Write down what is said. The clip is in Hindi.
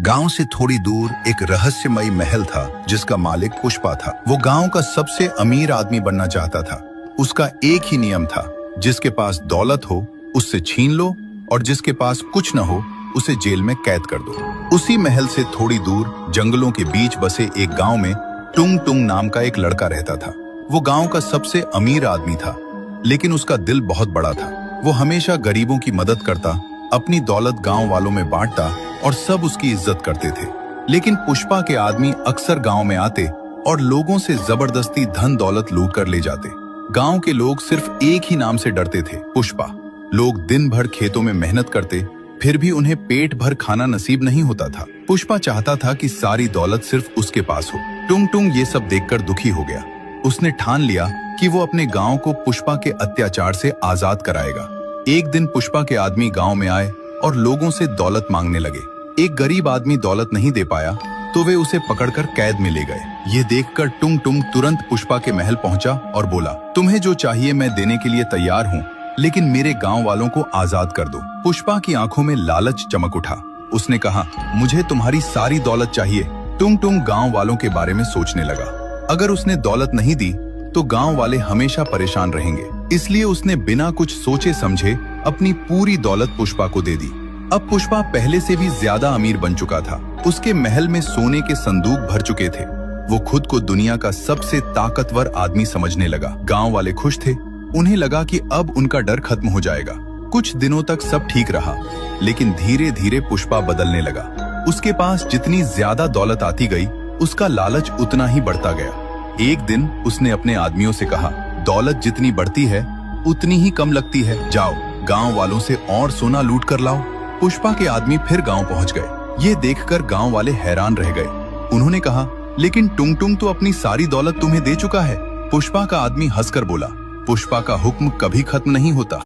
गांव से थोड़ी दूर एक रहस्यमयी महल था जिसका मालिक पुष्पा था। वो गांव का सबसे अमीर आदमी बनना चाहता था। उसका एक ही नियम था, जिसके पास दौलत हो उससे छीन लो और जिसके पास कुछ न हो उसे जेल में कैद कर दो। उसी महल से थोड़ी दूर जंगलों के बीच बसे एक गांव में टुंग टुंग नाम का एक लड़का रहता था। वो गांव का सबसे अमीर आदमी था, लेकिन उसका दिल बहुत बड़ा था। वो हमेशा गरीबों की मदद करता, अपनी दौलत गांव वालों में बांटता और सब उसकी इज्जत करते थे। लेकिन पुष्पा के आदमी अक्सर गांव में आते और लोगों से जबरदस्ती धन दौलत लूट कर ले जाते। गांव के लोग सिर्फ एक ही नाम से डरते थे, पुष्पा। लोग दिन भर खेतों में मेहनत करते, फिर भी उन्हें पेट भर खाना नसीब नहीं होता था। पुष्पा चाहता था कि सारी दौलत सिर्फ उसके पास हो। टुंग टुंग ये सब देखकर दुखी हो गया। उसने ठान लिया कि वो अपने गांव को पुष्पा के अत्याचार से आजाद कराएगा। एक दिन पुष्पा के आदमी गांव में आए और लोगों से दौलत मांगने लगे। एक गरीब आदमी दौलत नहीं दे पाया तो वे उसे पकड़कर कैद में ले गए। ये देखकर टुंग टुंग तुरंत पुष्पा के महल पहुंचा और बोला, तुम्हें जो चाहिए मैं देने के लिए तैयार हूँ, लेकिन मेरे गांव वालों को आजाद कर दो। पुष्पा की आंखों में लालच चमक उठा। उसने कहा, मुझे तुम्हारी सारी दौलत चाहिए। टुंग टुंग गांव वालों के बारे में सोचने लगा। अगर उसने दौलत नहीं दी तो गांव वाले हमेशा परेशान रहेंगे, इसलिए उसने बिना कुछ सोचे समझे अपनी पूरी दौलत पुष्पा को दे दी। अब पुष्पा पहले से भी ज्यादा अमीर बन चुका था। उसके महल में सोने के संदूक भर चुके थे। वो खुद को दुनिया का सबसे ताकतवर आदमी समझने लगा। गांव वाले खुश थे। उन्हें लगा कि अब उनका डर खत्म हो जाएगा। कुछ दिनों तक सब ठीक रहा, लेकिन धीरे धीरे पुष्पा बदलने लगा। उसके पास जितनी ज्यादा दौलत आती गई, उसका लालच उतना ही बढ़ता गया। एक दिन उसने अपने आदमियों से कहा, दौलत जितनी बढ़ती है उतनी ही कम लगती है। जाओ गांव वालों से और सोना लूट कर लाओ। पुष्पा के आदमी फिर गांव पहुंच गए। ये देखकर गांव वाले हैरान रह गए। उन्होंने कहा, लेकिन टुंग टुंग तो अपनी सारी दौलत तुम्हें दे चुका है। पुष्पा का आदमी हंसकर बोला, पुष्पा का हुक्म कभी खत्म नहीं होता।